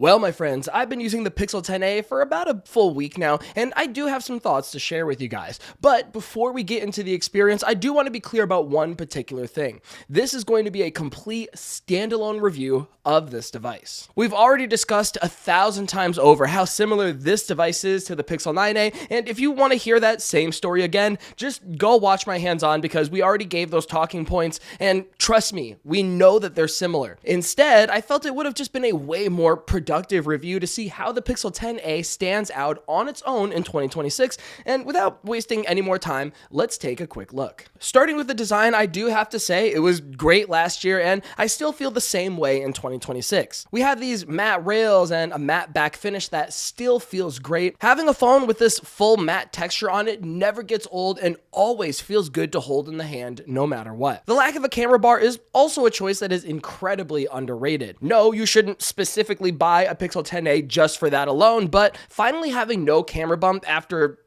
Well, my friends, I've been using the Pixel 10a for about a full week now, and I do have some thoughts to share with you guys. But before we get into the experience, I do want to be clear about one particular thing. This is going to be a complete standalone review of this device. We've already discussed 1,000 times over how similar this device is to the Pixel 9a, and if you want to hear that same story again, just go watch my hands-on because we already gave those talking points, and trust me, we know that they're similar. Instead, I felt it would have just been a way more productive review to see how the Pixel 10a stands out on its own in 2026, and without wasting any more time, let's take a quick look. Starting with the design, I do have to say it was great last year, and I still feel the same way in 2026. We have these matte rails and a matte back finish that still feels great. Having a phone with this full matte texture on it never gets old and always feels good to hold in the hand no matter what. The lack of a camera bar is also a choice that is incredibly underrated. No, you shouldn't specifically buy a Pixel 10a just for that alone, but finally having no camera bump after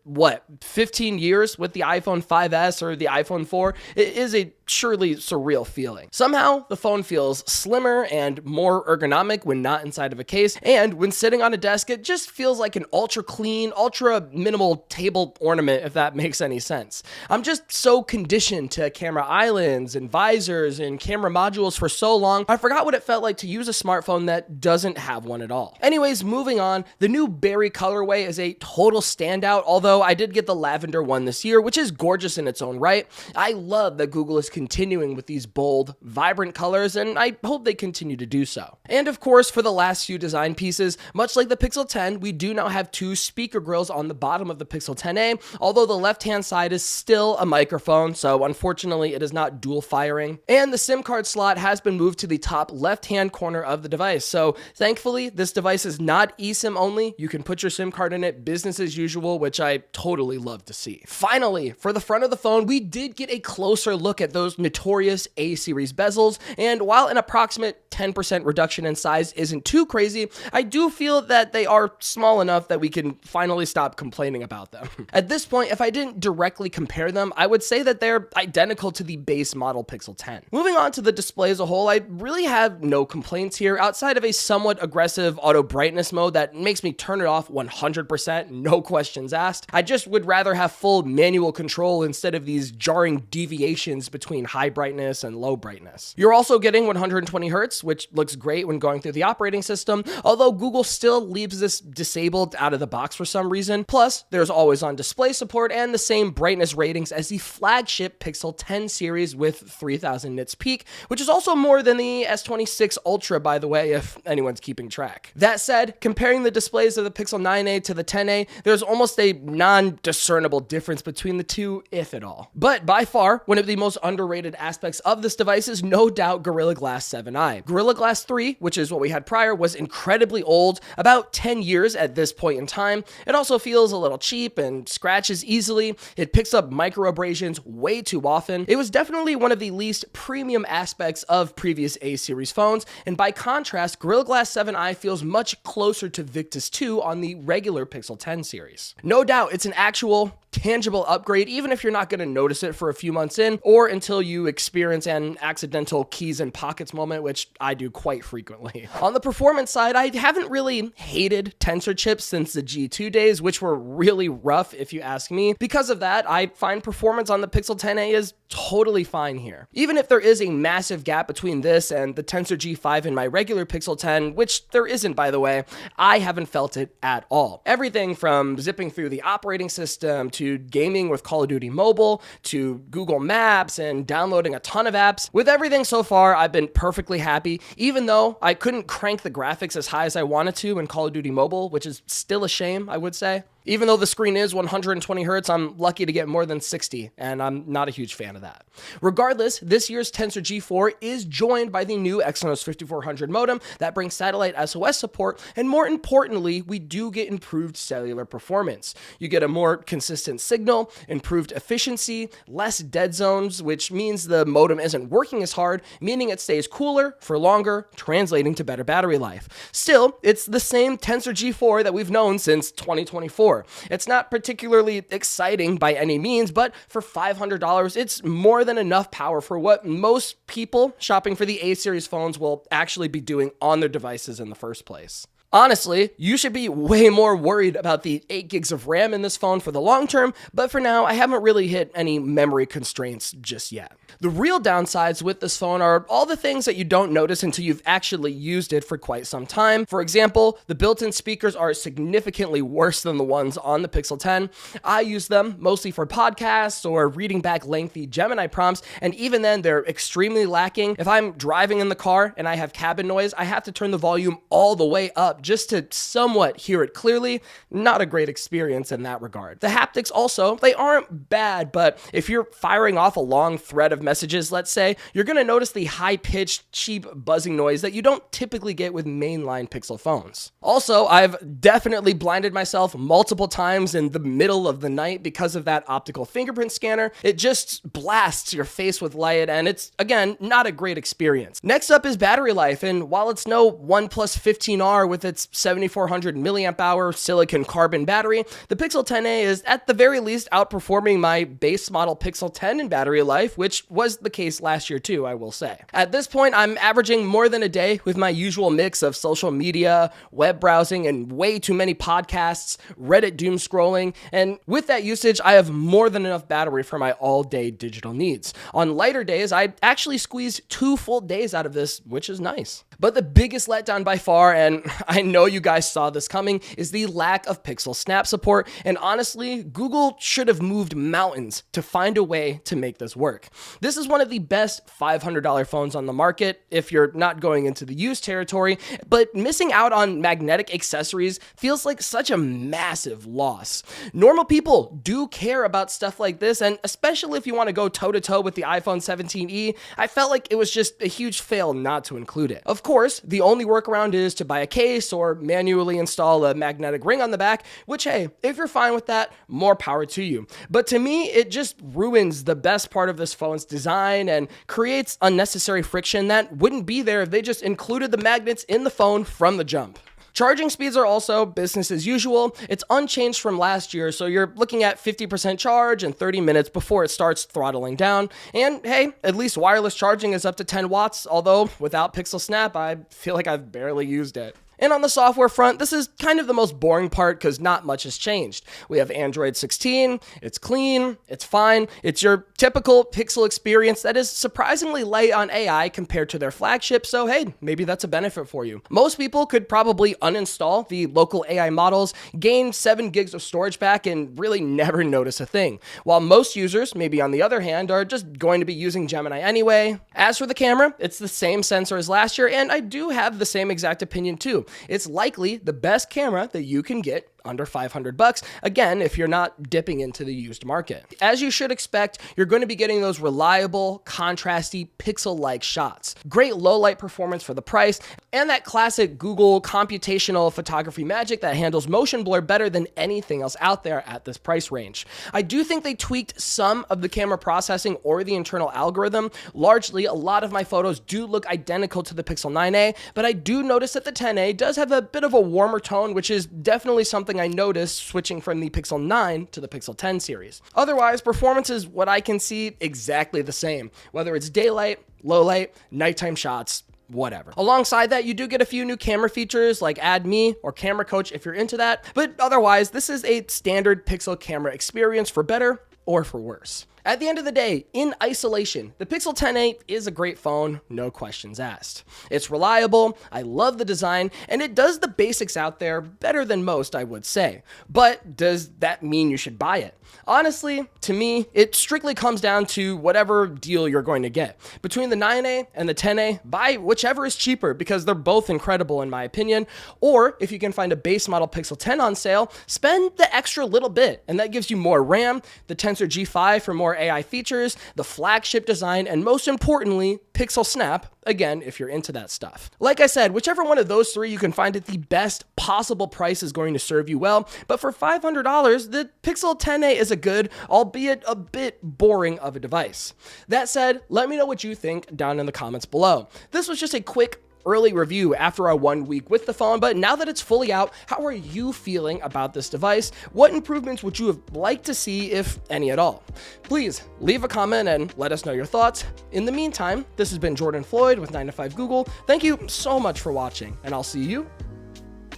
15 years with the iPhone 5S or the iPhone 4, it is a surely surreal feeling. Somehow, the phone feels slimmer and more ergonomic when not inside of a case, and when sitting on a desk, it just feels like an ultra clean, ultra minimal table ornament, if that makes any sense. I'm just so conditioned to camera islands and visors and camera modules for so long, I forgot what it felt like to use a smartphone that doesn't have one at all. Anyways, moving on, the new berry colorway is a total standout, although I did get the lavender one this year, which is gorgeous in its own right. I love that Google is continuing with these bold, vibrant colors, and I hope they continue to do so. And of course, for the last few design pieces, much like the Pixel 10, we do now have two speaker grills on the bottom of the Pixel 10a, although the left-hand side is still a microphone, so unfortunately it is not dual firing. And the SIM card slot has been moved to the top left-hand corner of the device, so thankfully this device is not eSIM only. You can put your SIM card in it business as usual, which I totally love to see. Finally, for the front of the phone, we did get a closer look at those notorious A-series bezels, and while an approximate 10% reduction in size isn't too crazy, I do feel that they are small enough that we can finally stop complaining about them. At this point, if I didn't directly compare them, I would say that they're identical to the base model Pixel 10. Moving on to the display as a whole, I really have no complaints here outside of a somewhat aggressive auto brightness mode that makes me turn it off 100%, no questions asked. I just would rather have full manual control instead of these jarring deviations between high brightness and low brightness. You're also getting 120 Hz, which looks great when going through the operating system, although Google still leaves this disabled out of the box for some reason. Plus, there's always on display support and the same brightness ratings as the flagship Pixel 10 series with 3000 nits peak, which is also more than the S26 Ultra, by the way, if anyone's keeping track. That said, comparing the displays of the Pixel 9a to the 10a, there's almost a non-discernible difference between the two, if at all. But by far, one of the most underrated aspects of this device is no doubt Gorilla Glass 7i. Gorilla Glass 3, which is what we had prior, was incredibly old, about 10 years at this point in time. It also feels a little cheap and scratches easily. It picks up micro abrasions way too often. It was definitely one of the least premium aspects of previous A-series phones, and by contrast, Gorilla Glass 7i feels much closer to Victus 2 on the regular Pixel 10 series. No doubt, it's an actual tangible upgrade, even if you're not going to notice it for a few months in, or until you experience an accidental keys and pockets moment, which I do quite frequently. On the performance side, I haven't really hated Tensor chips since the G2 days, which were really rough if you ask me. Because of that, I find performance on the Pixel 10a is totally fine here. Even if there is a massive gap between this and the Tensor G5 in my regular Pixel 10, which there isn't, by the way, I haven't felt it at all. Everything from zipping through the operating system to gaming with Call of Duty Mobile to Google Maps and downloading a ton of apps. With everything so far, I've been perfectly happy, even though I couldn't crank the graphics as high as I wanted to in Call of Duty Mobile, which is still a shame, I would say. Even though the screen is 120 Hz, I'm lucky to get more than 60, and I'm not a huge fan of that. Regardless, this year's Tensor G4 is joined by the new Exynos 5400 modem that brings satellite SOS support, and more importantly, we do get improved cellular performance. You get a more consistent signal, improved efficiency, less dead zones, which means the modem isn't working as hard, meaning it stays cooler for longer, translating to better battery life. Still, it's the same Tensor G4 that we've known since 2024. It's not particularly exciting by any means, but for $500, it's more than enough power for what most people shopping for the A-series phones will actually be doing on their devices in the first place. Honestly, you should be way more worried about the 8 gigs of RAM in this phone for the long term, but for now, I haven't really hit any memory constraints just yet. The real downsides with this phone are all the things that you don't notice until you've actually used it for quite some time. For example, the built-in speakers are significantly worse than the ones on the Pixel 10. I use them mostly for podcasts or reading back lengthy Gemini prompts, and even then, they're extremely lacking. If I'm driving in the car and I have cabin noise, I have to turn the volume all the way up just to somewhat hear it clearly. Not a great experience in that regard. The haptics also, they aren't bad, but if you're firing off a long thread of messages, let's say, you're going to notice the high-pitched, cheap buzzing noise that you don't typically get with mainline Pixel phones. Also, I've definitely blinded myself multiple times in the middle of the night because of that optical fingerprint scanner. It just blasts your face with light, and it's, again, not a great experience. Next up is battery life, and while it's no OnePlus 15R with its 7400 milliamp hour silicon carbon battery, the Pixel 10a is at the very least outperforming my base model Pixel 10 in battery life, which was the case last year too, I will say. At this point, I'm averaging more than a day with my usual mix of social media, web browsing, and way too many podcasts, Reddit doom scrolling, and with that usage, I have more than enough battery for my all-day digital needs. On lighter days, I actually squeeze 2 full days out of this, which is nice. But the biggest letdown by far, and I know you guys saw this coming, is the lack of Pixel Snap support, and honestly, Google should have moved mountains to find a way to make this work. This is one of the best $500 phones on the market if you're not going into the used territory, but missing out on magnetic accessories feels like such a massive loss. Normal people do care about stuff like this, and especially if you want to go toe-to-toe with the iPhone 17e, I felt like it was just a huge fail not to include it. Of course, the only workaround is to buy a case or manually install a magnetic ring on the back, which, hey, if you're fine with that, more power to you. But to me, it just ruins the best part of this phone's design and creates unnecessary friction that wouldn't be there if they just included the magnets in the phone from the jump. Charging speeds are also business as usual. It's unchanged from last year, so you're looking at 50% charge in 30 minutes before it starts throttling down. And hey, at least wireless charging is up to 10 watts, although without Pixel Snap, I feel like I've barely used it. And on the software front, this is kind of the most boring part because not much has changed. We have Android 16, it's clean, it's fine, it's your typical Pixel experience that is surprisingly light on AI compared to their flagship, so hey, maybe that's a benefit for you. Most people could probably uninstall the local AI models, gain 7 gigs of storage back, and really never notice a thing. While most users, maybe on the other hand, are just going to be using Gemini anyway. As for the camera, it's the same sensor as last year, and I do have the same exact opinion too. It's likely the best camera that you can get under $500, again, if you're not dipping into the used market. As you should expect, you're going to be getting those reliable, contrasty, pixel-like shots. Great low-light performance for the price, and that classic Google computational photography magic that handles motion blur better than anything else out there at this price range. I do think they tweaked some of the camera processing or the internal algorithm. Largely, a lot of my photos do look identical to the Pixel 9a, but I do notice that the 10a does have a bit of a warmer tone, which is definitely something I noticed switching from the Pixel 9 to the Pixel 10 series. Otherwise, performance is what I can see exactly the same, whether it's daylight, low light, nighttime shots, whatever. Alongside that, you do get a few new camera features like Add Me or Camera Coach if you're into that, but otherwise, this is a standard Pixel camera experience for better or for worse. At the end of the day, in isolation, the Pixel 10a is a great phone, no questions asked. It's reliable, I love the design, and it does the basics out there better than most, I would say. But does that mean you should buy it? Honestly, to me, it strictly comes down to whatever deal you're going to get. Between the 9a and the 10a, buy whichever is cheaper because they're both incredible in my opinion. Or if you can find a base model Pixel 10 on sale, spend the extra little bit, and that gives you more RAM, the Tensor G5 for more AI features, the flagship design, and most importantly, Pixel Snap, again, if you're into that stuff. Like I said, whichever one of those three you can find at the best possible price is going to serve you well, but for $500, the Pixel 10a is a good, albeit a bit boring of a device. That said, let me know what you think down in the comments below. This was just a quick early review after our 1 week with the phone, but now that it's fully out, how are you feeling about this device? What improvements would you have liked to see, if any at all? Please leave a comment and let us know your thoughts. In the meantime, this has been Jordan Floyd with 9to5 Google. Thank you so much for watching, and I'll see you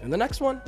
in the next one.